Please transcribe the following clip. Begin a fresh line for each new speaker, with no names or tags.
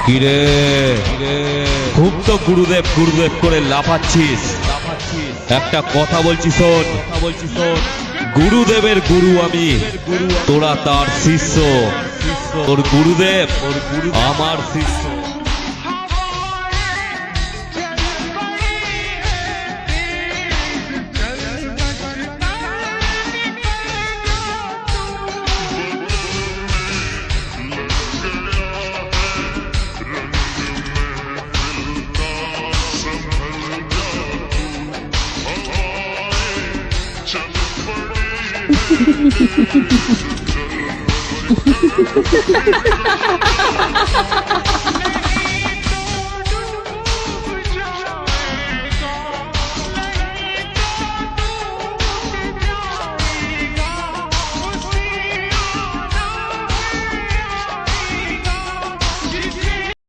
কিরে খুব তো গুরুদেব গুরুদেব করে লাফাচ্ছিস। একটা কথা বলছি শোন, গুরুদেবের গুরু আমি, তোরা তার শিষ্য। তোর গুরুদেব আমার শিষ্য।
Ha ha ha ha ha!